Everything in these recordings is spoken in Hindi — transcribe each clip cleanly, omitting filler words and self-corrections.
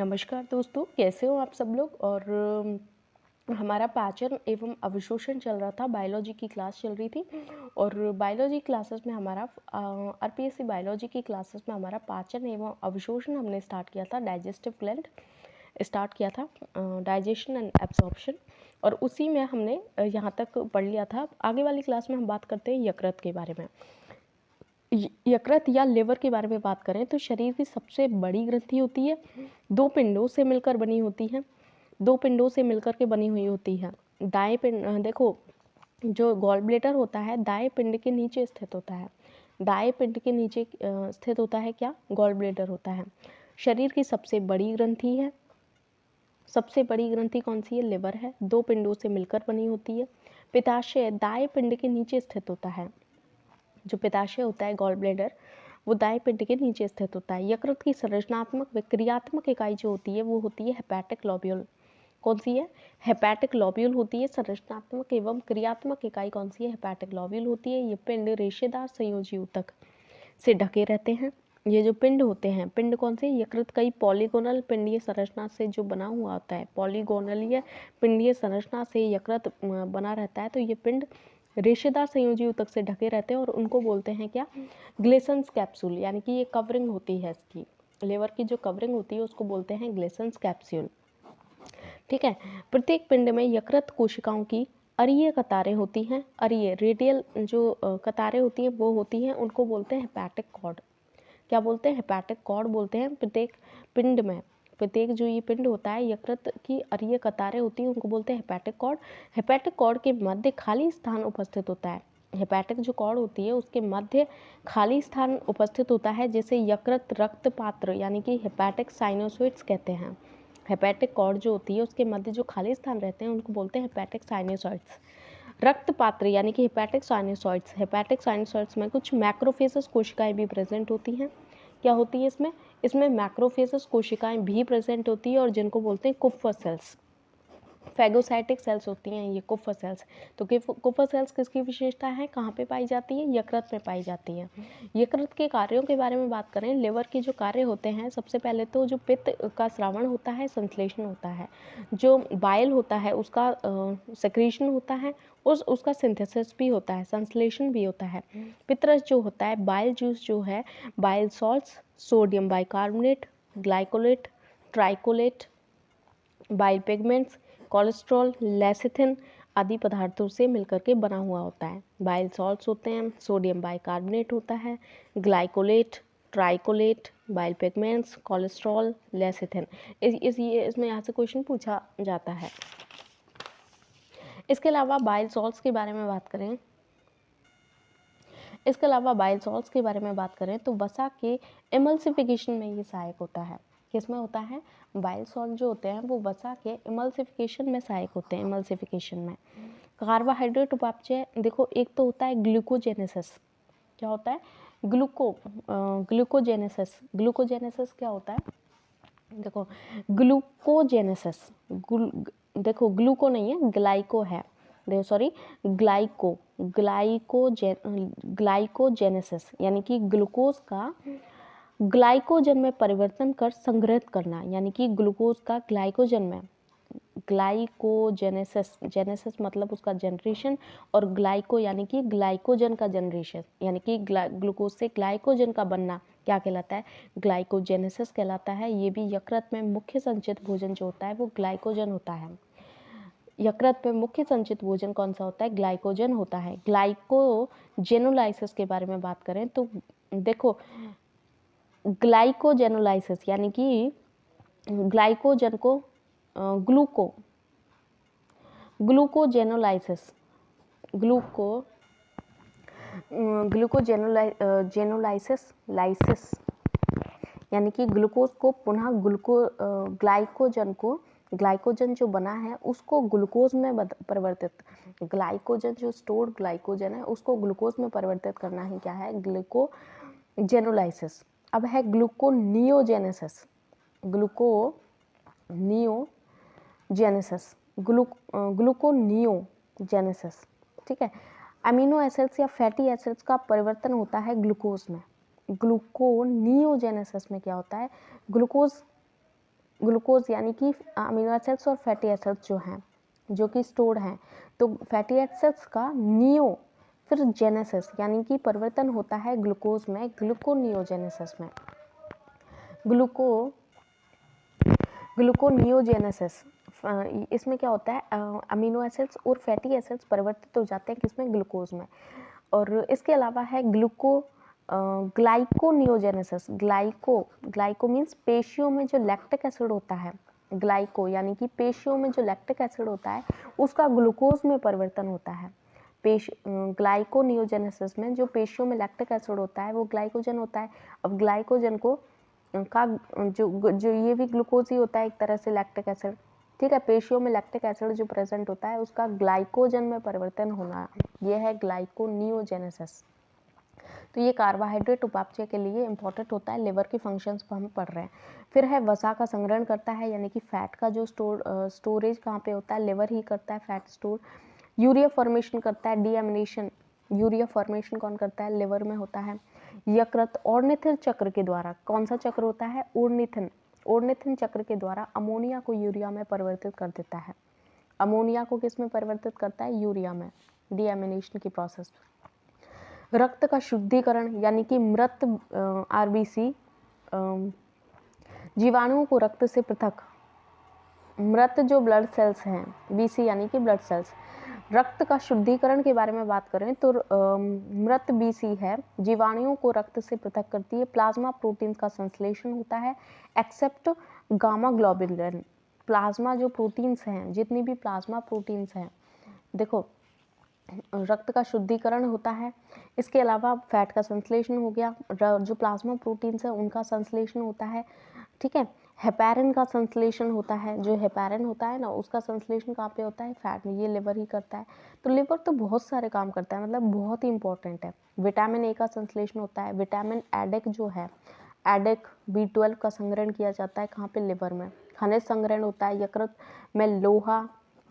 नमस्कार दोस्तों, कैसे हो आप सब लोग। और हमारा पाचन एवं अवशोषण चल रहा था, बायोलॉजी की क्लास चल रही थी। और बायोलॉजी क्लासेस में हमारा आरपीएससी बायोलॉजी की क्लासेस में हमारा पाचन एवं अवशोषण हमने स्टार्ट किया था, डाइजेस्टिव ग्लैंड स्टार्ट किया था, डाइजेशन एंड एब्जॉर्प्शन। और उसी में हमने यहाँ तक पढ़ लिया था। आगे वाली क्लास में हम बात करते हैं यकृत के बारे में। यकृत या लिवर के बारे में बात करें तो शरीर की सबसे बड़ी ग्रंथि होती है, दो पिंडों से मिलकर बनी होती है, दो पिंडों से मिलकर के बनी हुई होती है। दाएं पिंड देखो, जो गॉल ब्लैडर होता है दाएं पिंड के नीचे स्थित होता है। दाएं पिंड के नीचे स्थित होता है क्या? गॉल ब्लैडर होता है। शरीर की सबसे बड़ी ग्रंथि है, सबसे बड़ी ग्रंथि कौन सी है? लिवर है, दो पिंडों से मिलकर बनी होती है। पित्ताशय दाएं पिंड के नीचे स्थित होता है। जो पित्ताशय होता है, गॉल ब्लैडर, वो दाएं पिंड के नीचे स्थित होता है। यकृत की संरचनात्मक व क्रियात्मक इकाई जो होती है वो होती है हेपेटिक लॉब्यूल। कौन सी है? हेपेटिक लॉब्यूल होती है। संरचनात्मक एवं क्रियात्मक इकाई कौन सी है? हेपेटिक लॉब्यूल होती है। ये पिंड रेशेदार संयोजी ऊतक से ढके रहते हैं। ये जो पिंड होते हैं, पिंड कौन से? यकृत कई पॉलीगोनल पिंडीय संरचना से जो बना हुआ होता है, पॉलीगोनलीय पिंडीय संरचना से यकृत बना रहता है। तो ये पिंड रेशेदार संयोजी ऊतक से ढके रहते हैं और उनको बोलते हैं क्या? ग्लेसन्स कैप्सूल, यानी कि ये कवरिंग होती है इसकी। लिवर की जो कवरिंग होती है उसको बोलते हैं ग्लेसन्स कैप्सूल। ठीक है। प्रत्येक पिंड में यकृत कोशिकाओं की अरीय कतारें होती हैं। अरीय रेडियल जो कतारें होती हैं वो होती हैं, उनको बोलते हैं हेपेटिक कॉर्ड। क्या बोलते हैं? हेपेटिक कॉर्ड बोलते हैं। प्रत्येक पिंड में, प्रत्येक जो ये पिंड होता है, यकृत की अरीय कतारें होती हैं, उनको बोलते हैं हेपेटिक कॉर्ड। हेपेटिक कॉर्ड के मध्य खाली स्थान उपस्थित होता है। हेपेटिक जो कॉर्ड होती है उसके मध्य खाली स्थान उपस्थित होता है, जिसे यकृत रक्त पात्र यानी कि हेपेटिक साइनोसॉइड्स कहते हैं। हेपेटिक कॉर्ड जो होती है उसके मध्य जो खाली स्थान रहते हैं उनको बोलते हैं हेपेटिक साइनोसॉइड्स। रक्त पात्र यानी कि हेपेटिक साइनोसॉइड्स, हेपेटिक साइनोसॉइड्स में कुछ मैक्रोफेजस कोशिकाएं भी प्रेजेंट होती हैं। क्या होती है इसमें? इसमें मैक्रोफेजस कोशिकाएं भी प्रेजेंट होती है और जिनको बोलते हैं कुप्फर सेल्स। फैगोसाइटिक सेल्स होती हैं ये कुप्फर सेल्स। तो कुप्फर सेल्स किसकी विशेषता है? कहाँ पे पाई जाती है? यकृत में पाई जाती है। यकृत के कार्यों के बारे में बात करें, लिवर के जो कार्य होते हैं, सबसे पहले तो जो पित्त का स्रावण होता है, संश्लेषण होता है। जो बाइल होता है उसका सेक्रीशन होता है, उसका सिंथेसिस भी होता है, संश्लेषण भी होता है। पित्तरस जो होता है, बाइल जूस जो है, bile salts, sodium bicarbonate, glycolate, tricholate, bile pigments, cholesterol, lecithin आदि पदार्थों से मिलकर के बना हुआ होता है। बाइल सॉल्ट्स होते हैं, सोडियम बाइकार्बोनेट होता है, glycolate, tricholate, bile pigments, cholesterol, lecithin. इसमें यहाँ से क्वेश्चन पूछा जाता है। इसके अलावा बाइल सॉल्ट्स के बारे में बात करें, तो वसा के इमल्सिफिकेशन में ये सहायक होता है। किसमें होता है? बाइल सॉल्ट जो होते हैं वो वसा के इमल्सिफिकेशन में सहायक होते हैं। इमल्सिफिकेशन में कार्बोहाइड्रेट उपापचय, देखो एक तो होता है ग्लूकोजेनेसिस। क्या होता है? ग्लूकोजेनेसिस। ग्लूकोजेनेसिस क्या होता है? देखो ग्लूकोजेनेसिस, देखो ग्लूको नहीं है, ग्लाइको है, देखो सॉरी, ग्लाइकोजेनेसिस यानी कि ग्लूकोज का ग्लाइकोजन में परिवर्तन कर संग्रहित करना, यानी कि ग्लूकोज का ग्लाइकोजन में, ग्लाइकोजेनेसिस, जेनेसिस मतलब उसका जनरेशन, और ग्लाइको यानी कि ग्लाइकोजन का जनरेशन, यानी कि ग्लूकोज से ग्लाइकोजन का बनना क्या कहलाता है? ग्लाइकोजेनेसिस कहलाता है। ये भी यकृत में मुख्य संचित भोजन जो होता है वो ग्लाइकोजन होता है। यकृत में मुख्य संचित भोजन कौन सा होता है? ग्लाइकोजन होता है। ग्लाइकोजेनोलाइसिस के बारे में बात करें तो देखो, ग्लाइकोजेनोलाइसिस यानी कि ग्लाइकोजन को ग्लूकोजेनोलाइसिस यानी कि ग्लूकोज को पुनः ग्लाइकोजन जो बना है उसको ग्लूकोज में परिवर्तित, ग्लाइकोजन जो स्टोर्ड ग्लाइकोजन है उसको ग्लूकोज में परिवर्तित करना ही क्या है? ग्लूकोजेनोलाइसिस। अब है ग्लूकोनियोजेनेसिस। ग्लूकोनियोजेनेसिस, ठीक है। अमीनो एसिड्स या फैटी एसिड्स का परिवर्तन होता है ग्लूकोज में। ग्लूकोनियोजेनेसिस में क्या होता है? ग्लूकोज ग्लूकोज यानी कि अमीनो एसिड्स और फैटी एसिड्स जो हैं, जो कि स्टोर्ड हैं, तो फैटी एसिड्स का नियो फिर जेनेसिस यानी कि परिवर्तन होता है ग्लूकोज में, ग्लूकोनियोजेनेसिस में। ग्लूकोनियोजेनेसिस इसमें क्या होता है, अमीनो एसिड्स और फैटी एसिड्स परिवर्तित हो जाते हैं किसमें, ग्लूकोज में। और इसके अलावा है ग्लाइकोनियोजेनेसिस। ग्लाइको मीन्स पेशियों में जो लैक्टिक एसिड होता है, ग्लाइको यानी कि पेशियों में जो लैक्टिक एसिड होता है उसका ग्लूकोज में परिवर्तन होता है। ग्लाइकोनियोजेनेसिस में जो पेशियों में लैक्टिक एसिड होता है वो ग्लाइकोजन होता है। अब ग्लाइकोजन को का जो ये भी ग्लूकोज ही होता है एक तरह से, लैक्टिक एसिड, ठीक है। पेशियों में लैक्टिक एसिड जो प्रेजेंट होता है उसका ग्लाइकोजन में परिवर्तन होना, यह है ग्लाइकोनियोजेनेसिस। तो ये कार्बोहाइड्रेट उपापचय के लिए इंपॉर्टेंट होता है, लिवर के फंक्शंस पर हम पढ़ रहे हैं। फिर है वसा का संग्रहण करता है, यानी कि फैट का जो स्टोरेज कहाँ पे होता है, लिवर ही करता है फैट स्टोर। यूरिया फॉर्मेशन करता है, डीएमिनेशन, यूरिया फॉर्मेशन कौन करता है, लिवर में होता है। यकृत ऑर्निथिन चक्र के द्वारा, कौन सा चक्र होता है, ऑर्निथिन चक्र के द्वारा अमोनिया को यूरिया में परिवर्तित कर देता है। अमोनिया को किस में परिवर्तित करता है, यूरिया में, डीएमिनेशन की प्रोसेस। रक्त का शुद्धिकरण यानी कि मृत आरबीसी जीवाणुओं को रक्त से पृथक, मृत जो ब्लड सेल्स हैं, बीसी यानी कि ब्लड सेल्स, रक्त का शुद्धिकरण के बारे में बात करें तो मृत बीसी है, जीवाणुओं को रक्त से पृथक करती है। प्लाज्मा प्रोटीन का संश्लेषण होता है एक्सेप्ट गामा ग्लोबुलिन। प्लाज्मा जो प्रोटीन्स हैं, जितनी भी प्लाज्मा प्रोटीन्स हैं, देखो रक्त का शुद्धिकरण होता है। इसके अलावा फैट का संश्लेषण हो गया, जो प्लाज्मा प्रोटीन्स है उनका संश्लेषण होता है, ठीक है। हेपेरिन का संश्लेषण होता है, जो हेपेरिन होता है ना उसका संश्लेषण कहाँ पे होता है, फैट में, ये लिवर ही करता है। तो लिवर तो बहुत सारे काम करता है, मतलब बहुत ही इंपॉर्टेंट है। विटामिन ए का संश्लेषण होता है, विटामिन एडेक जो है, एडेक B12 का संग्रहण किया जाता है कहाँ पे, लिवर में। खनिज संग्रहण होता है, यकृत में लोहा,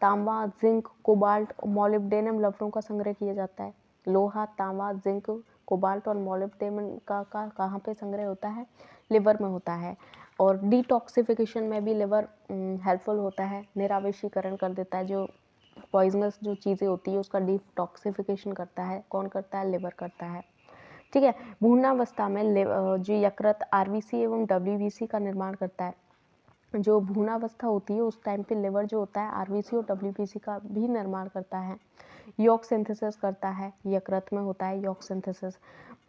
तांबा, जिंक, कोबाल्ट, मोलिब्डेनम लवणों का संग्रह किया जाता है। लोहा, तांबा, जिंक, कोबाल्ट और मोलिब्डेनम का कहाँ पे संग्रह होता है, लिवर में होता है। और डिटॉक्सिफिकेशन में भी लिवर हेल्पफुल होता है, निरावेशीकरण कर देता है, जो पॉइजनस जो चीज़ें होती है उसका डिटॉक्सिफिकेशन करता है, कौन करता है, लिवर करता है, ठीक है। भ्रूणावस्था में जो यकृत आरबीसी एवं डब्ल्यूबीसी का निर्माण करता है। जो भ्रूणावस्था होती है उस टाइम पे लिवर जो होता है आरबीसी और डब्ल्यूबीसी का भी निर्माण करता है, यॉक सिंथेसिस करता है, यकृत में होता है यॉक सिंथेसिस।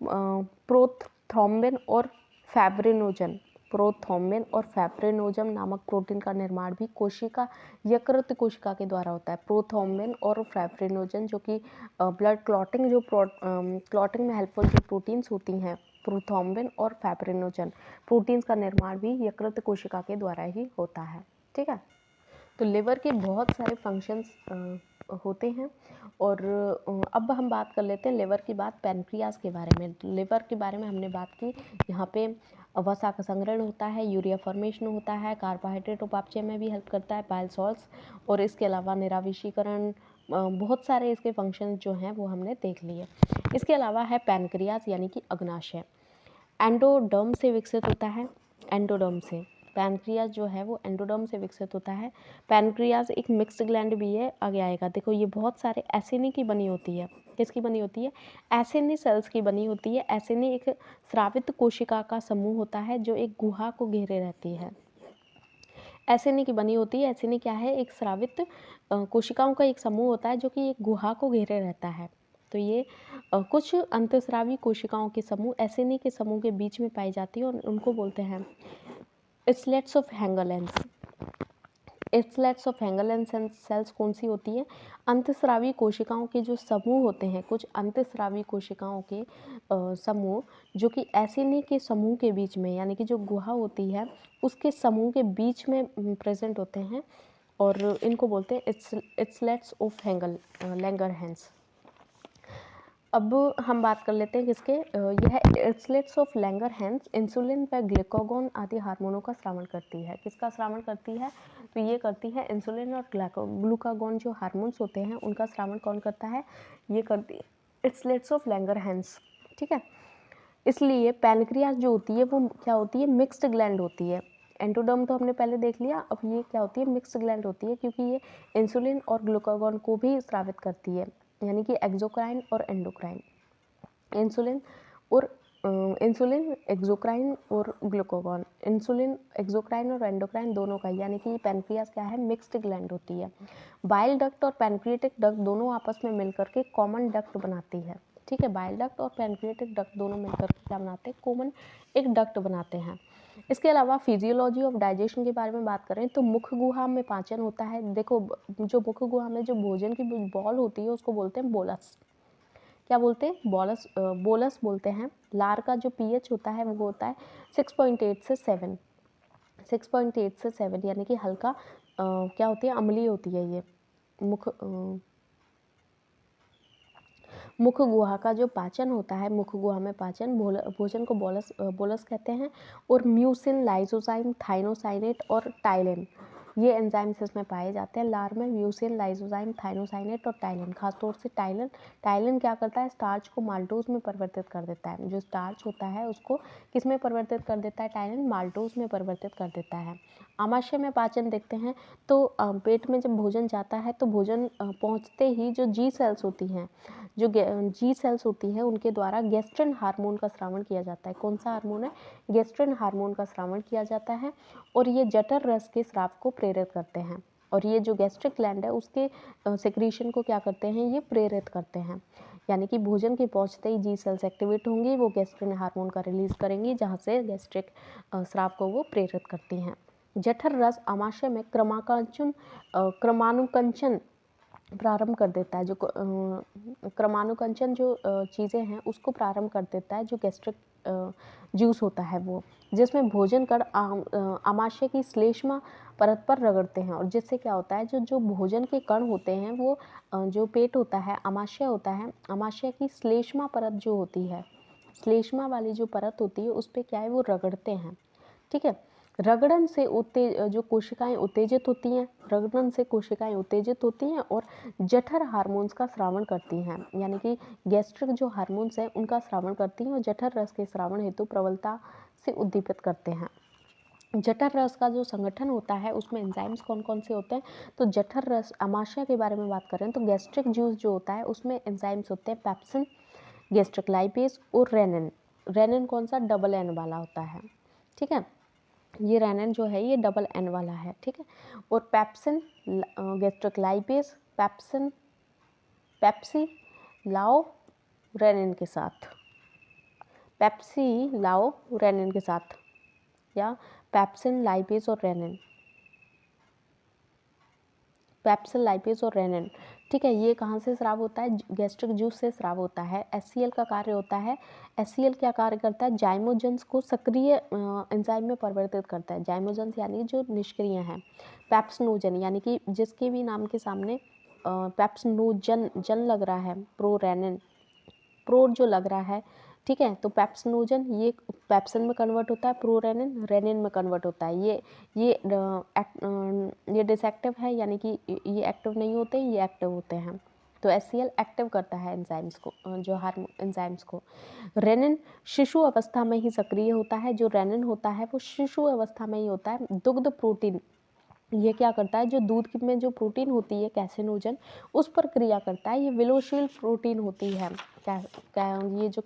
प्रोथ्रोम्बिन और फैब्रिनोजन, प्रोथ्रोम्बिन और फैब्रिनोजन नामक प्रोटीन का निर्माण भी कोशिका, यकृत कोशिका के द्वारा होता है। प्रोथ्रोम्बिन और फैब्रिनोजन जो कि ब्लड क्लॉटिंग, जो क्लॉटिंग में हेल्पफुल जो प्रोटीन्स होती हैं, प्रोथ्रोम्बिन और फैब्रिनोजन प्रोटीन्स का निर्माण भी यकृत कोशिका के द्वारा ही होता है, ठीक है। तो लिवर के बहुत सारे फंक्शंस होते हैं। और अब हम बात कर लेते हैं लिवर की बात पैनक्रियाज के बारे में। लिवर के बारे में हमने बात की, यहाँ पे वसा का संग्रहण होता है, यूरिया फॉर्मेशन होता है, कार्बोहाइड्रेट उपापचय में भी हेल्प करता है, बाइल सॉल्ट्स, और इसके अलावा निराविशीकरण, बहुत सारे इसके फंक्शन जो हैं वो हमने देख लिए। इसके अलावा है पैनक्रियाज यानी कि अग्नाशय, एंडोडर्म से विकसित होता है, एंडोडर्म से। पैनक्रियाज जो है वो एंडोडर्म से विकसित होता है। पैनक्रियाज एक मिक्स्ड ग्लैंड भी है, आगे आएगा। देखो ये बहुत सारे एसिनी की बनी होती है, किसकी बनी होती है, एसिनी सेल्स की बनी होती है। एसिनी एक स्रावित कोशिका का समूह होता है जो एक गुहा को घेरे रहती है, एसिनी की बनी होती है। एसिनी क्या है, एक स्रावित कोशिकाओं का एक समूह होता है जो कि एक गुहा को घेरे रहता है। तो ये कुछ अंतःस्रावी कोशिकाओं के समूह एसिनी के समूह के बीच में पाई जाती है और उनको बोलते हैं islets of Langerhans. Islets of Langerhans cells कौन सी होती है, अंतःस्रावी कोशिकाओं के जो समूह होते हैं, कुछ अंतःस्रावी कोशिकाओं के समूह जो कि एसिनी के समूह के बीच में, यानी कि जो गुहा होती है उसके समूह के बीच में प्रेजेंट होते हैं, और इनको बोलते हैं स्लेट्स ऑफ लैंगरहैंस। अब हम बात कर लेते हैं किसके, यह स्लेट्स ऑफ लैंगरहैंस इंसुलिन व ग्लूकागॉन आदि हार्मोनों का स्रावन करती है। किसका स्रावन करती है, तो ये करती है इंसुलिन और ग्लूकागॉन जो हार्मोन्स होते हैं उनका स्रावन कौन करता है, ये करती है स्लेट्स ऑफ लैंगरहैंस, ठीक है। इसलिए पैनक्रियाज जो होती है वो क्या होती है, मिक्स्ड ग्लैंड होती है। एंडोडर्म तो हमने पहले देख लिया। अब ये क्या होती है, मिक्स्ड ग्लैंड होती है, क्योंकि ये इंसुलिन और ग्लूकागॉन को भी स्रावित करती है, यानी कि एक्सोक्राइन और एंडोक्राइन। इंसुलिन एक्सोक्राइन और ग्लूकागॉन, इंसुलिन एक्सोक्राइन और एंडोक्राइन दोनों का, यानी कि पैनक्रियास क्या है, मिक्स्ड ग्लैंड होती है। बाइल डक्ट और पैनक्रिएटिक डक्ट दोनों आपस में मिलकर के कॉमन डक्ट बनाती है। ठीक है, बाइल डक्ट और पैनक्रिएटिक डक्ट दोनों मिलकर के क्या बनाते हैं, कॉमन एक डक्ट बनाते हैं। इसके अलावा फिजियोलॉजी ऑफ डाइजेशन के बारे में बात करें तो मुख गुहा में पाचन होता है। देखो, जो मुख गुहा में जो भोजन की बॉल होती है उसको बोलते हैं बोलस। क्या बोलते हैं, बोलस, बोलस बोलते हैं। लार का जो पीएच होता है वो होता है 6.8 से 7, 6.8 से 7, यानी कि हल्का क्या होती है, अम्लीय होती है ये। मुख गुहा का जो पाचन होता है, मुख गुहा में पाचन भोजन को बोलस कहते हैं। और म्यूसिन, लाइसोजाइम, थाइनोसाइनेट और टाइलिन, ये एंजाइम्स इसमें पाए जाते हैं। लार में म्यूसिन, लाइसोजाइम, थाइनोसाइनेट और टाइलिन, खासतौर से टाइलिन। टाइलिन क्या करता है, स्टार्च को माल्टोज में परिवर्तित कर देता है। जो स्टार्च होता है उसको किस में परिवर्तित कर देता है, टाइलिन माल्टोज में परिवर्तित कर देता है। आमाशय में पाचन देखते हैं तो पेट में जब भोजन जाता है तो भोजन पहुँचते ही जो जी सेल्स होती हैं, जो जी सेल्स होती हैं उनके द्वारा गैस्ट्रिन हार्मोन का स्रावन किया जाता है। कौन सा हार्मोन है, गैस्ट्रिन हार्मोन का स्रावन किया जाता है, और ये जठर रस के स्राव को प्रेरित करते हैं। और ये जो गैस्ट्रिक ग्लैंड है उसके सेक्रीशन को क्या करते हैं, ये प्रेरित करते हैं। यानी कि भोजन के पहुंचते ही जी सेल्स एक्टिवेट होंगी, वो गैस्ट्रिन हार्मोन का रिलीज करेंगी, जहाँ से गैस्ट्रिक स्राव को वो प्रेरित करती हैं। जठर रस आमाशय में क्रमानुकंचन प्रारंभ कर देता है। जो क्रमानुकंचन जो चीज़ें हैं उसको प्रारंभ कर देता है, जो गैस्ट्रिक जूस होता है वो, जिसमें भोजन कण आमाशय की श्लेष्मा परत पर रगड़ते हैं, और जिससे क्या होता है, जो भोजन के कण होते हैं वो जो पेट होता है, आमाशय होता है, आमाशय की श्लेष्मा परत जो होती है, श्लेष्मा वाली जो परत होती है उस पर क्या है, वो रगड़ते हैं। ठीक है, रगड़न से जो कोशिकाएं उत्तेजित होती हैं, रगड़न से कोशिकाएं उत्तेजित होती हैं और जठर हार्मोन्स का स्रावन करती हैं, यानी कि गैस्ट्रिक जो हार्मोन्स हैं उनका स्रावन करती हैं और जठर रस के स्रावन हेतु प्रबलता से उद्दीपित करते हैं। जठर रस का जो संगठन होता है उसमें एंजाइम्स कौन कौन से होते हैं, तो जठर रस आमाशय के बारे में बात करें तो गैस्ट्रिक जूस जो होता है उसमें एंजाइम्स होते हैं पेप्सिन, गैस्ट्रिक लाइपेज और रेनिन। रेनिन कौन सा, डबल एन वाला होता है। ठीक है, ये रेनिन जो है ये डबल एन वाला है। ठीक है, और पेप्सिन, गैस्ट्रिक लाइपेज, पेप्सी लाओ रेनिन के साथ, पेप्सी लाओ रेनिन के साथ, या पेप्सिन, लाइपेज और रेनिन, पेप्सिल, लाइपेज और रेनिन। ठीक है, ये कहाँ से स्राव होता है, गैस्ट्रिक जूस से स्राव होता है। एचसीएल का कार्य होता है, एचसीएल क्या कार्य करता है, जाइमोजेंस को सक्रिय एंजाइम में परिवर्तित करता है। जाइमोजेंस यानी जो निष्क्रिय हैं। पेप्सनोजन यानी कि जिसके भी नाम के सामने पेप्सनोजन जन लग रहा है, प्रोरेनिन, प्रो जो लग रहा है, ठीक है, तो पेप्सनोजन ये पेप्सिन में कन्वर्ट होता है, प्रोरेनिन रेनिन में कन्वर्ट होता है। ये डिसएक्टिव है, यानी कि ये एक्टिव नहीं होते, ये एक्टिव होते हैं। तो एचसीएल एक्टिव करता है एंजाइम्स को, जो हार्मोन एंजाइम्स को। रेनिन शिशु अवस्था में ही सक्रिय होता है। जो रेनिन होता है वो शिशु अवस्था में ही होता है। दुग्ध प्रोटीन, ये क्या करता है, जो दूध में जो प्रोटीन होती है कैसिनोजन, उस पर क्रिया करता है। ये विलोशील प्रोटीन होती है। ये जो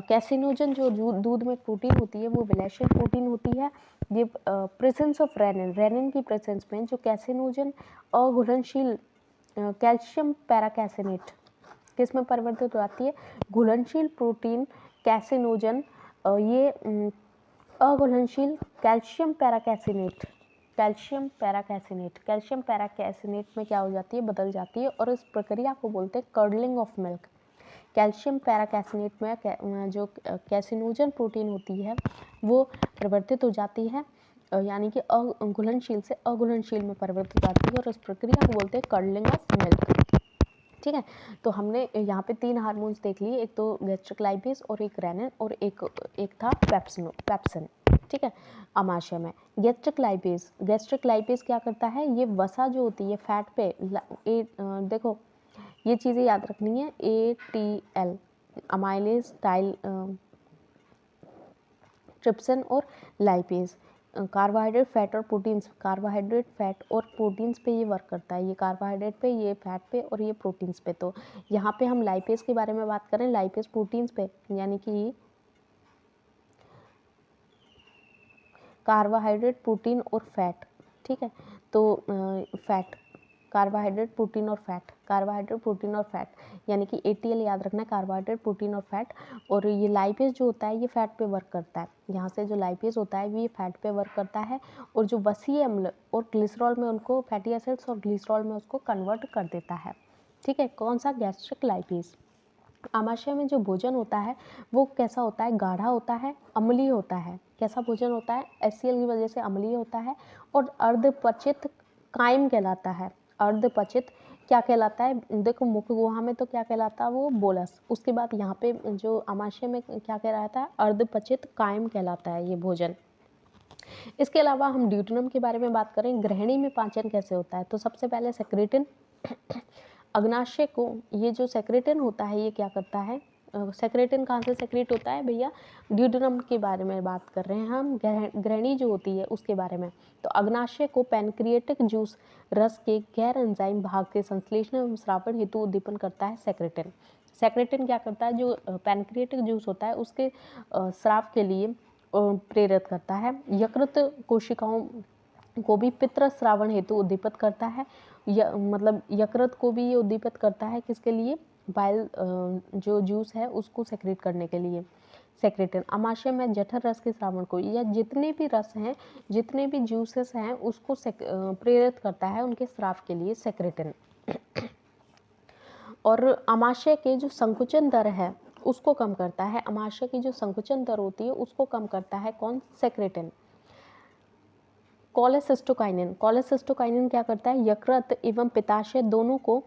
कैसिनोजन जो दूध में प्रोटीन होती है वो विलोशील प्रोटीन होती है। ये प्रेजेंस ऑफ रेनिन, रेनिन की प्रेजेंस में जो कैसिनोजन अघुलनशील कैल्शियम पैराकैसिनेट किस में परिवर्तित हो जाती है, घुलनशील प्रोटीन कैसिनोजन, ये अघुलनशील कैल्शियम पैराकैसिनेट, कैल्शियम पैराकैसिनेट में क्या हो जाती है, बदल जाती है, और इस प्रक्रिया को बोलते हैं कर्डलिंग ऑफ मिल्क। कैल्शियम पैराकैसिनेट में जो कैसिनोजन प्रोटीन होती है वो परिवर्तित हो जाती है, यानी कि घुलनशील से अघुलनशील में परिवर्तित हो जाती है, और इस प्रक्रिया को बोलते हैं कर्डलिंग ऑफ मिल्क। ठीक है, तो हमने यहाँ पे 3 हार्मोन्स देख लिए, एक तो गैस्ट्रिक लाइपेज और एक रेनिन और एक था पेप्सिन। ठीक है, आमाशय में गैस्ट्रिक लाइपेज क्या करता है, ये वसा जो होती है फैट पे देखो ये चीज़ें याद रखनी है, ATL अमाइलेज, टाइल, ट्रिप्सिन और लाइपेज, कार्बोहाइड्रेट, फैट और प्रोटीन्स, कार्बोहाइड्रेट, फैट और प्रोटीन्स पे ये वर्क करता है, ये कार्बोहाइड्रेट पे, ये फैट पे और ये प्रोटीन्स पे। तो यहाँ पे हम लाइपेज के बारे में बात करें, लाइपेज प्रोटीन्स पे, यानी कि कार्बोहाइड्रेट, प्रोटीन और फैट, ठीक है। तो फैट, कार्बोहाइड्रेट, प्रोटीन और फैट, कार्बोहाइड्रेट, प्रोटीन और फैट, यानी कि ATL याद रखना है, कार्बोहाइड्रेट, प्रोटीन और फैट। और ये लाइपेज जो होता है ये फैट पे वर्क करता है, यहाँ से जो लाइपेज होता है ये फैट पे वर्क करता है, और जो वसीय अम्ल और ग्लिसरॉल में उनको, फैटी एसिड्स और ग्लिसरॉल में उसको कन्वर्ट कर देता है, ठीक है। कौन सा? Gastric lipase. आमाशय में जो भोजन होता है वो कैसा होता है? गाढ़ा होता है, अम्लीय होता है। कैसा भोजन होता है? HCl की वजह से अम्लीय होता है और अर्धपचित कायम कहलाता है। अर्धपचित क्या कहलाता है? देखो मुख गुहा में तो क्या कहलाता है वो? बोलस। उसके बाद यहाँ पे जो आमाशय में क्या कहलाता है? अर्धपचित कायम कहलाता है ये भोजन। इसके अलावा हम ड्यूटेनम के बारे में बात करें, ग्रहणी में पाचन कैसे होता है? तो सबसे पहले सेक्रेटिन, अग्नाशय को, ये जो सेक्रेटिन होता है ये क्या करता है? सेक्रेटिन कहाँ से सेक्रेट होता है भैया? ड्यूटेनम के बारे में बात कर रहे हैं हम, ग्रहणी जो होती है उसके बारे में। तो अग्नाशय को पैनक्रिएटिक जूस रस के गैर एंजाइम भाग के संश्लेषण एवं स्रावण हेतु उद्दीपन करता है सेक्रेटिन। सेक्रेटिन क्या करता है? जो पैनक्रिएटिक जूस होता है उसके स्राव के लिए प्रेरित करता है। यकृत कोशिकाओं को भी पित्र स्रावण हेतु उद्दीपित करता है, मतलब यकृत को भी ये उद्दीपित करता है, किसके लिए? बाइल जो जूस है उसको सेक्रेट करने के लिए। सेक्रेटिन आमाशय में जठर रस के स्रावण को, या जितने भी रस हैं, जितने भी जूसेस हैं उसको प्रेरित करता है उनके स्राव के लिए, सेक्रेटिन। और आमाशय के जो संकुचन दर है उसको कम करता है, आमाशय की जो संकुचन दर होती है उसको कम करता है कौन? सेक्रेटिन। कोलेसिस्टोकाइनिन, कोलेसिस्टोकाइनिन क्या करता है? यकृत एवं पित्ताशय दोनों को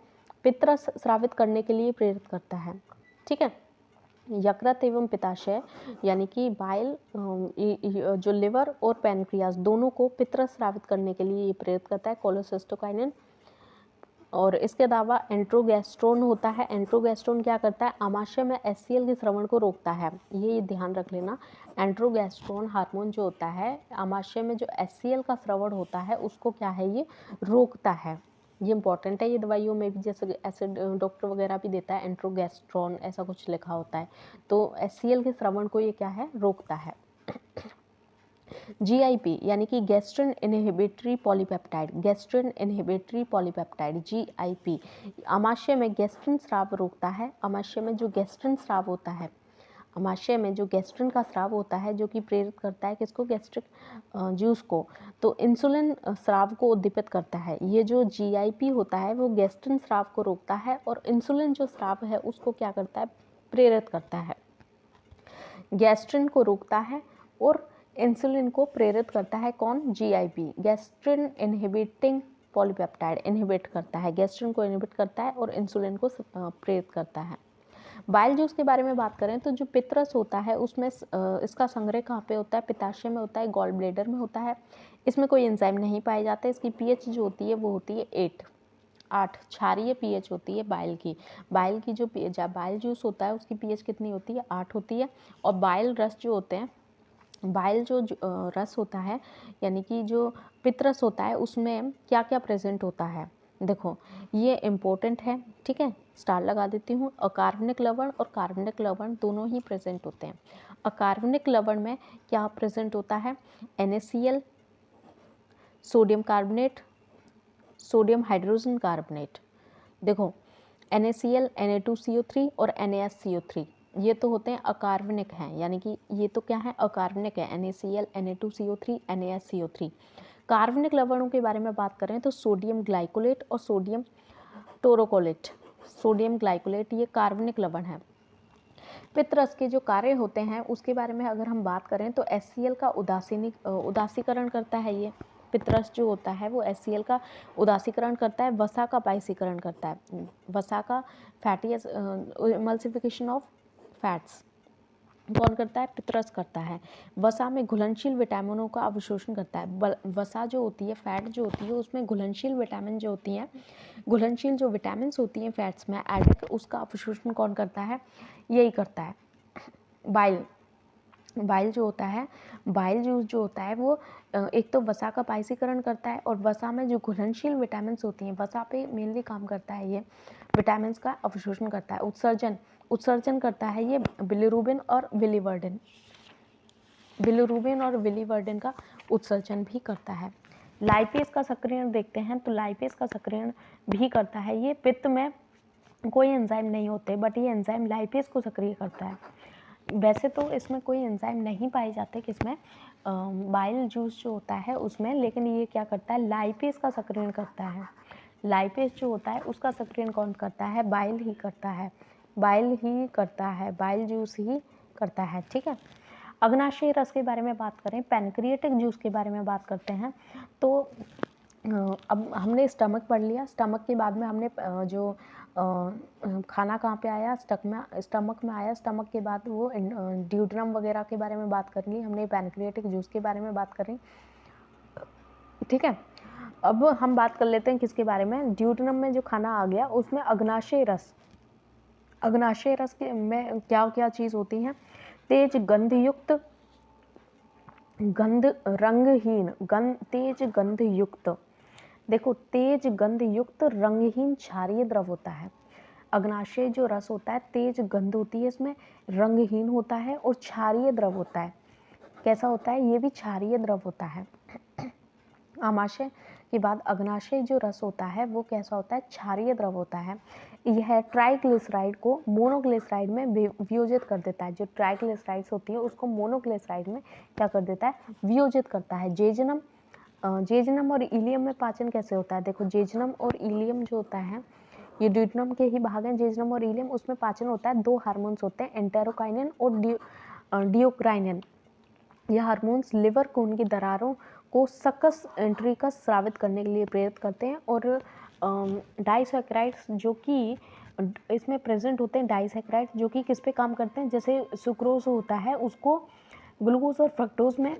पित्र स्रावित करने के लिए प्रेरित करता है, ठीक है। यकृत एवं पित्ताशय यानी कि बाइल, जो लिवर और पैनक्रियाज दोनों को पित्र स्रावित करने के लिए ये प्रेरित करता है, कोलेसिस्टोकाइनिन। और इसके अलावा एंट्रोगैस्ट्रोन होता है, एंट्रोगैस्ट्रोन क्या करता है? आमाशय में HCl के स्रवण को रोकता है, ये ध्यान रख लेना। एंट्रोगैस्ट्रोन हार्मोन जो होता है आमाशय में जो HCl का स्रवण होता है उसको क्या है? ये रोकता है। ये इंपॉर्टेंट है, ये दवाइयों में भी जैसे एसिड डॉक्टर वगैरह भी देता है, एंट्रोगैस्ट्रोन ऐसा कुछ लिखा होता है। तो HCl के स्रवण को ये क्या है? रोकता है। GIP यानी कि gastrin inhibitory polypeptide, gastrin inhibitory polypeptide, GIP आमाशय में गैस्ट्रिन स्राव रोकता है। आमाशय में जो गैस्ट्रिन स्राव होता है, आमाशय में जो गैस्ट्रिन का स्राव होता है जो कि प्रेरित करता है किसको? गैस्ट्रिक जूस को। तो इंसुलिन स्राव को उद्दीपित करता है। ये जो GIP होता है वो गैस्ट्रिन स्राव को रोकता है और इंसुलिन जो स्राव है उसको क्या करता है? प्रेरित करता है। गैस्ट्रिन को रोकता है और इंसुलिन को प्रेरित करता है कौन? GIP, gastrin inhibiting polypeptide, inhibit करता है, गैस्ट्रिन को इनहिबिट करता है और इंसुलिन को प्रेरित करता है। बाइल जूस के बारे में बात करें तो जो पित्रस होता है उसमें इसका संग्रह कहाँ पे होता है? पित्ताशय में होता है, गॉल ब्लैडर में होता है। इसमें कोई एंजाइम नहीं पाए जाते। इसकी pH जो होती है वो होती है 8 क्षारीय pH होती है बाइल की। बाइल की जो बाइल जूस होता है उसकी pH कितनी होती है? 8 होती है। और बाइल रस जो होते हैं, बाइल जो रस होता है यानी कि जो पित्तरस होता है उसमें क्या क्या प्रेजेंट होता है? देखो ये इम्पोर्टेंट है, ठीक है, स्टार लगा देती हूँ। अकार्बनिक लवण और कार्बनिक लवण दोनों ही प्रेजेंट होते हैं। अकार्बनिक लवण में क्या प्रेजेंट होता है? NaCl, sodium carbonate, sodium hydrogen carbonate. देखो NaCl, Na2CO3 और NaSCO3 ये तो होते हैं अकार्बनिक हैं, यानी कि ये तो क्या है? अकार्बनिक है, NaCl, Na2CO3, NaSCO3। कार्बनिक लवणों के बारे में बात करें तो सोडियम ग्लाइकोलेट और सोडियम टोरोकोलेट। सोडियम ग्लाइकोलेट ये कार्बनिक लवण है। पित्तरस के जो कार्य होते हैं उसके बारे में अगर हम बात करें तो HCl का उदासीकरण करता है। ये पित्तरस जो होता है वो HCl का उदासीकरण करता है, वसा का बाइसीकरण करता है, वसा का फैटी एमल्सिफिकेशन ऑफ फैट्स कौन करता है? पित्तरस करता है। वसा में घुलनशील विटामिनों का अवशोषण करता है। वसा जो होती है, फैट जो होती है उसमें घुलनशील विटामिन जो होती हैं, घुलनशील जो विटामिन होती हैं फैट्स में एडिक, उसका अवशोषण कौन करता है? यही करता है बाइल। बाइल जो होता है, बाइल जूस जो होता है वो एक तो वसा का पाइसीकरण करता है और वसा में जो घुलनशील विटामिन्स होती हैं, वसा पे मेनली काम करता है ये, विटामिन्स का अवशोषण करता है। उत्सर्जन उत्सर्जन करता है ये बिलिरुबिन और बिलीवर्डिन, बिलिरुबिन और बिलीवर्डिन का उत्सर्जन भी करता है। लाइपेज का सक्रियण देखते हैं तो लाइपेज का सक्रियण भी करता है ये। पित्त में कोई एंजाइम नहीं होते बट ये एंजाइम लाइपेज को सक्रिय करता है। वैसे तो इसमें कोई एंजाइम नहीं पाए जाते किसमें, बाइल जूस जो होता है उसमें, लेकिन ये क्या करता है, लाइपेज का सक्रियण करता है। लाइपेज जो होता है उसका सक्रियण कौन करता है, बाइल ही करता है, बाइल ही करता है, बाइल जूस ही करता है। ठीक है, अग्नाशय रस के बारे में बात करें, पैनक्रिएटिक जूस के बारे में बात करते हैं तो अब हमने स्टमक पढ़ लिया। स्टमक के बाद में हमने जो खाना कहाँ पे आया, स्टमक में आया। स्टमक के बाद वो ड्यूड्रम वगैरह के बारे में बात कर ली हमने, पैनक्रिएटिक जूस के बारे में बात करी। ठीक है, अब हम बात कर लेते हैं किसके बारे में, ड्यूड्रम में जो खाना आ गया उसमें अग्नाशय रस, अग्नाशय रस के में क्या क्या चीज़ होती हैं, तेज गंधयुक्त, गंध रंगहीन, तेज गंध युक्त, देखो तेज गंध युक्त रंगहीन क्षारीय द्रव होता है। अग्नाशय जो रस होता है तेज गंध होती है इसमें, रंगहीन होता है और क्षारीय द्रव होता है। कैसा होता है, ये भी क्षारीय द्रव होता है। आमाशय के बाद अग्नाशय जो रस होता है वो कैसा होता है, क्षारीय द्रव होता है। यह ट्राइग्लिसराइड को मोनोग्लिसराइड में वियोजित कर देता है। जो ट्राइग्लिसराइड्स होती है उसको मोनोग्लिसराइड में क्या कर देता है, वियोजित करता है। जेजनम, जेजनम और इलियम में पाचन कैसे होता है, देखो जेजनम और इलियम जो होता है ये ड्यूटनम के ही भाग हैं, जेजनम और इलियम। उसमें पाचन होता है, दो हार्मोन्स होते हैं, एंटेरोकाइनिन और डियोक्राइनिन। यह हार्मोन्स लिवर खून की दरारों को सकस एंट्रिकस स्रावित करने के लिए प्रेरित करते हैं। और डाइसैकेराइड्स जो कि इसमें प्रेजेंट होते हैं, डाइसैकेराइड्स जो कि किस पे काम करते हैं, जैसे सुक्रोज होता है उसको ग्लूकोज और फ्रक्टोज में,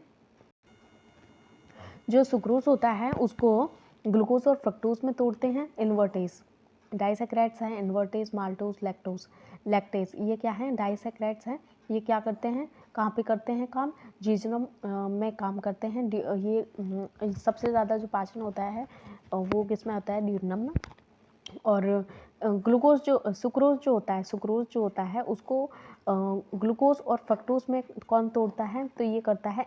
जो सुक्रोज होता है उसको ग्लूकोज और फ्रक्टोज में तोड़ते हैं इन्वर्टेज। डाइसैकेराइड्स हैं इन्वर्टेज, माल्टोज, लैक्टेज, ये क्या है, डाइसैकेराइड्स हैं। ये क्या करते हैं, कहाँ पे करते हैं काम, जीजनम में काम करते हैं। ये सबसे ज़्यादा जो पाचन होता है वो किस में होता है, ड्यूरनम में। और ग्लूकोज जो सुक्रोज जो होता है, सुक्रोज जो होता है उसको ग्लूकोज और फ्रक्टोज में कौन तोड़ता है, तो ये करता है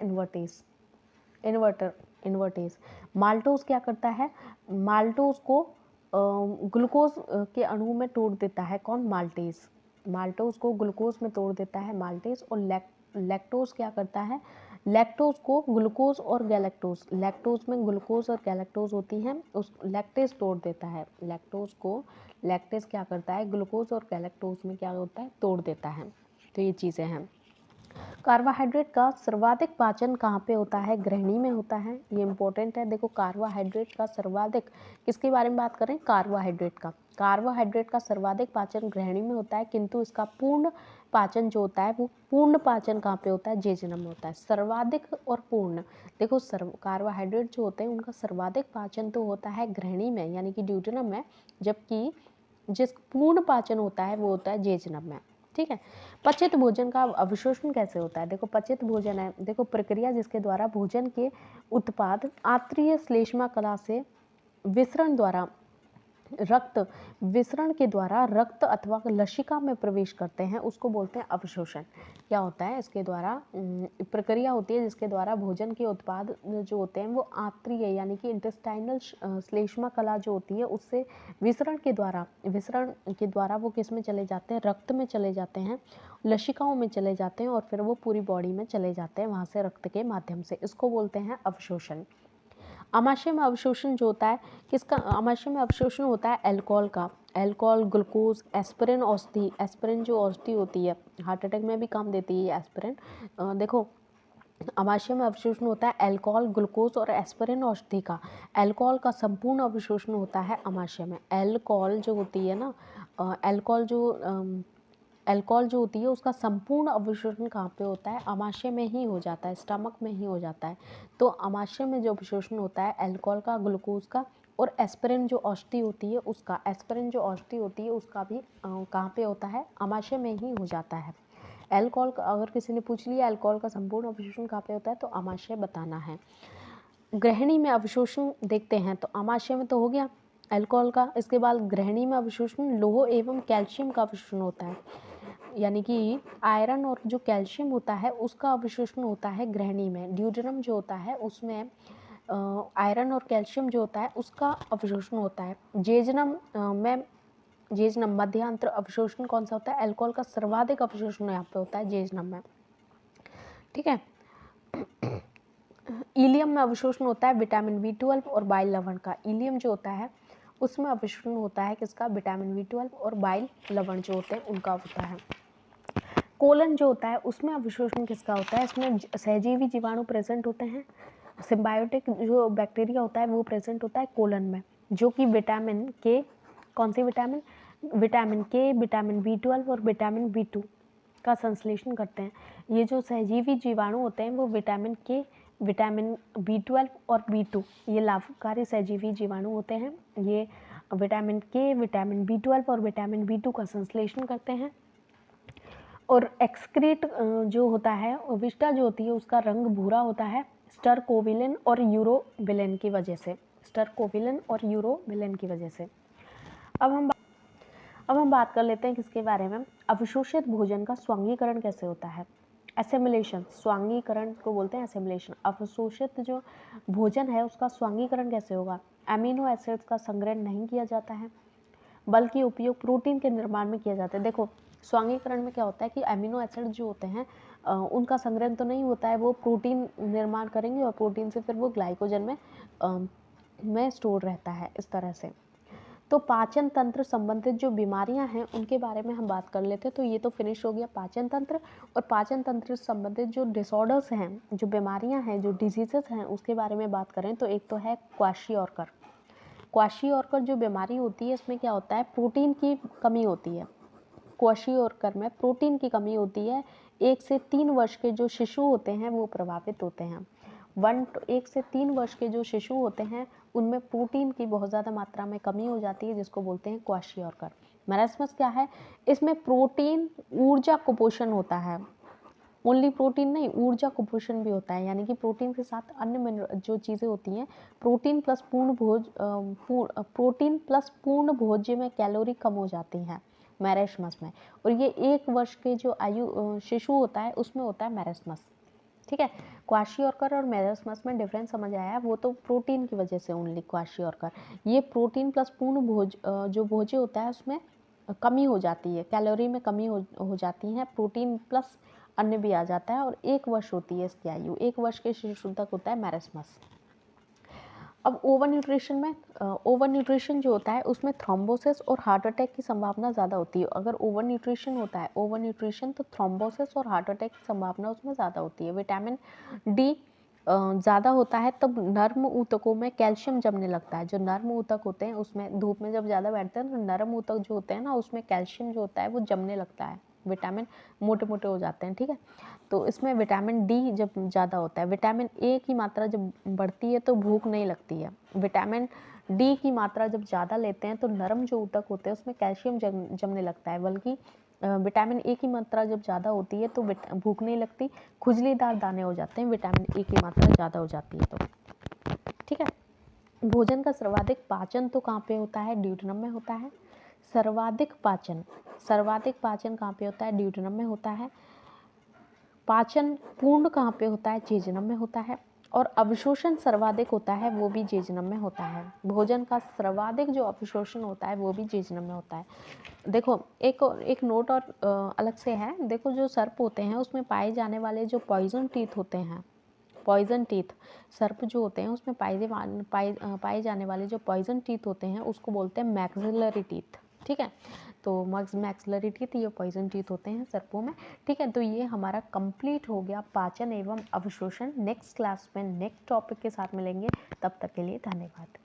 इन्वर्टेज। माल्टोज क्या करता है, माल्टोज को ग्लूकोज के अणु में तोड़ देता है, कौन, माल्टेज। माल्टोज को ग्लूकोज में तोड़ देता है माल्टेज। और लैक्टोज क्या करता है, लैक्टोज को ग्लूकोज और गैलेक्टोज, लैक्टोज में ग्लूकोज और गैलेक्टोज होती हैं, उस लैक्टेज तोड़ देता है। लैक्टोज को लैक्टेज क्या करता है, ग्लूकोज और गैलेक्टोज में क्या होता है, तोड़ देता है। तो ये चीज़ें हैं। कार्बोहाइड्रेट का सर्वाधिक पाचन कहाँ पे होता है, ग्रहणी में होता है, ये इंपॉर्टेंट है। देखो कार्बोहाइड्रेट का सर्वाधिक, किसके बारे में बात करें, कार्बोहाइड्रेट का, कार्बोहाइड्रेट का सर्वाधिक पाचन ग्रहणी में होता है, किंतु इसका पूर्ण पाचन जो होता है वो पूर्ण पाचन कहाँ पे होता है, जेजनम में होता है। सर्वाधिक और पूर्ण, देखो कार्बोहाइड्रेट जो होते हैं उनका सर्वाधिक पाचन तो होता है ग्रहणी में यानी कि ड्यूटेनम में, जबकि जिस पूर्ण पाचन होता है वो होता है जेजनम में। ठीक है, पचित भोजन का अवशोषण कैसे होता है, देखो पचित भोजन है, देखो प्रक्रिया जिसके द्वारा भोजन के उत्पाद आंत्रीय श्लेष्मा कला से विसरण द्वारा रक्त विसरण के द्वारा रक्त अथवा लसिका में प्रवेश करते हैं उसको बोलते हैं अवशोषण। क्या होता है, इसके द्वारा प्रक्रिया होती है जिसके द्वारा भोजन के उत्पाद जो होते हैं वो आंत्रीय यानी कि इंटेस्टाइनल श्लेष्मा कला जो होती है उससे विसरण के द्वारा वो किस में चले जाते हैं, रक्त में चले जाते हैं, लसिकाओं में चले जाते हैं और फिर वो पूरी बॉडी में चले जाते हैं वहाँ से रक्त के माध्यम से, इसको बोलते हैं अवशोषण। आमाशय में अवशोषण जो होता है किसका, आमाशय में अवशोषण होता है अल्कोहल का, अल्कोहल, ग्लूकोज, एस्पिरिन औषधि, एस्पिरिन जो औषधि होती है हार्ट अटैक में भी काम देती है एस्पिरिन। देखो आमाशय में अवशोषण होता है अल्कोहल, ग्लूकोज और एस्पिरिन औषधि का। अल्कोहल का संपूर्ण अवशोषण होता है आमाशय में। अल्कोहल जो होती है ना, अल्कोहल जो होती है उसका संपूर्ण अवशोषण कहाँ पे होता है, आमाशय में ही हो जाता है, स्टमक में ही हो जाता है। तो आमाशय में जो अवशोषण होता है अल्कोहल का, ग्लूकोज का और एस्पिरिन जो औषधि होती है उसका, एस्पिरिन जो औषधि होती है उसका भी कहाँ पे होता है, आमाशय में ही हो जाता है। अल्कोहल का अगर किसी ने पूछ लिया अल्कोहल का संपूर्ण अवशोषण कहाँ पे होता है, तो आमाशय बताना है। ग्रहणी में अवशोषण देखते हैं तो आमाशय में तो हो गया अल्कोहल का। इसके बाद ग्रहणी में अवशोषण लोह एवं कैल्शियम का अवशोषण होता है, यानी कि आयरन और जो कैल्शियम होता है उसका अवशोषण होता है ग्रहणी में। ड्यूडेनम जो होता है उसमें आयरन और कैल्शियम जो होता है उसका अवशोषण होता है। जेजनम में जेजनम मध्यांतर अवशोषण कौन सा होता है, अल्कोहल का सर्वाधिक अवशोषण यहाँ पे होता है जेजनम में, ठीक है। इलियम में अवशोषण होता है विटामिन B12 और बाइल लवण का। इलियम जो होता है उसमें अवशोषण होता है किसका, विटामिन B12 और बाइल लवण जो होते हैं उनका होता है। कोलन जो होता है उसमें अवशोषण किसका होता है, इसमें सहजीवी जीवाणु प्रेजेंट होते हैं। सिम्बायोटिक जो बैक्टीरिया होता है वो प्रेजेंट होता है कोलन में, जो कि विटामिन के, कौन सी विटामिन, विटामिन के, विटामिन B12 और विटामिन B2 का संश्लेषण करते हैं। ये जो सहजीवी जीवाणु होते हैं वो विटामिन के, विटामिन B12 और B2 ये लाभकारी सहजीवी जीवाणु होते हैं। ये विटामिन के, विटामिन B12 और विटामिन B2 का संश्लेषण करते हैं। और एक्सक्रीट जो होता है, विष्टा जो होती है उसका रंग भूरा होता है स्टरकोविलिन और यूरोबिलिन की वजह से, स्टरकोविलिन और यूरोबिलिन की वजह से। अब हम बात कर लेते हैं किसके बारे में, अवशोषित भोजन का स्वांगीकरण कैसे होता है। एसिमिलेशन, स्वांगीकरण को बोलते हैं एसिमिलेशन। अवशोषित जो भोजन है उसका स्वांगीकरण कैसे होगा, अमीनो एसिड्स का संग्रहण नहीं किया जाता है बल्कि उपयोग प्रोटीन के निर्माण में किया जाता है। देखो स्वांगीकरण में क्या होता है कि अमीनो एसिड जो होते हैं उनका संग्रहण तो नहीं होता है, वो प्रोटीन निर्माण करेंगे और प्रोटीन से फिर वो ग्लाइकोजन में स्टोर रहता है इस तरह से। तो पाचन तंत्र संबंधित जो बीमारियां हैं उनके बारे में हम बात कर लेते हैं। तो ये तो फिनिश हो गया पाचन तंत्र। और पाचन तंत्र संबंधित जो डिसऑर्डर्स हैं, जो बीमारियां हैं, जो डिजीजेस हैं उसके बारे में बात करें तो एक तो है क्वाशियोरकर। क्वाशियोरकर जो बीमारी होती है इसमें क्या होता है, प्रोटीन की कमी होती है। क्वाशियोरकर में प्रोटीन की कमी होती है। 1 से 3 वर्ष के जो शिशु होते हैं वो प्रभावित होते हैं। 1 से 3 वर्ष के जो शिशु होते हैं उनमें प्रोटीन की बहुत ज़्यादा मात्रा में कमी हो जाती है, जिसको बोलते हैं क्वाशियोरकर। मैरास्मस क्या है, इसमें प्रोटीन ऊर्जा कुपोषण होता है। ओनली प्रोटीन नहीं, ऊर्जा कुपोषण भी होता है, यानी कि प्रोटीन के साथ अन्य जो चीज़ें होती हैं, प्रोटीन प्लस पूर्ण भोज्य में कैलोरी कम हो जाती हैं मैरेस्मस में। और ये 1 वर्ष के जो आयु शिशु होता है उसमें होता है मैरेस्मस, ठीक है। क्वाशियोरकर और मैरेस्मस में डिफरेंस समझ आया, वो तो प्रोटीन की वजह से ओनली क्वाशियोरकर। ये प्रोटीन प्लस जो भोज्य होता है उसमें कमी हो जाती है, कैलोरी में कमी हो जाती है, प्रोटीन प्लस अन्य भी आ जाता है। और 1 वर्ष होती है इसकी आयु, 1 वर्ष के शिशु तक होता है मैरेस्मस। अब ओवर न्यूट्रिशन में, ओवर न्यूट्रिशन जो होता है उसमें थ्रोम्बोसिस और हार्ट अटैक की संभावना ज़्यादा होती है। अगर ओवर न्यूट्रिशन होता है, ओवर न्यूट्रिशन, तो थ्रोम्बोसिस और हार्ट अटैक की संभावना उसमें ज़्यादा होती है। विटामिन डी ज़्यादा होता है तब नर्म ऊतकों में कैल्शियम जमने लगता है। जो नर्म ऊतक होते हैं उसमें धूप में जब ज़्यादा बैठते हैं तो नर्म ऊतक जो होते हैं ना उसमें कैल्शियम जो होता है वो जमने लगता है, विटामिन मोटे मोटे हो जाते हैं, ठीक है। तो इसमें विटामिन डी जब ज़्यादा होता है, विटामिन ए की मात्रा जब बढ़ती है तो भूख नहीं लगती है। विटामिन डी की मात्रा जब ज़्यादा लेते हैं तो नरम जो ऊतक होते हैं उसमें कैल्शियम जमने लगता है। बल्कि विटामिन ए की मात्रा जब ज़्यादा होती है तो भूख नहीं लगती, खुजलीदार दाने हो जाते हैं विटामिन ए की मात्रा ज़्यादा हो जाती है तो, ठीक है। भोजन का सर्वाधिक पाचन तो कहाँ पे होता है, ड्यूडेनम में होता है। सर्वाधिक पाचन कहाँ पे होता है, ड्यूडेनम में होता है। पाचन पूर्ण कहाँ पे होता है, जेजनम में होता है। और अवशोषण सर्वाधिक होता है वो भी जेजनम में होता है। भोजन का सर्वाधिक जो अवशोषण होता है वो भी जेजनम में होता है। देखो एक नोट और अलग से है, देखो जो सर्प होते हैं उसमें पाए जाने वाले जो पॉइजन टीथ होते हैं, पॉइजन टीथ, सर्प जो होते हैं उसमें पाए जाने वाले जो पॉइजन टीथ होते हैं उसको बोलते हैं मैक्सिलरी टीथ, ठीक है। तो मैक्सिलरी टीथ ये पॉइजन टीथ होते हैं सर्पों में, ठीक है। तो ये हमारा कंप्लीट हो गया पाचन एवं अवशोषण। नेक्स्ट क्लास में नेक्स्ट टॉपिक के साथ मिलेंगे, तब तक के लिए धन्यवाद।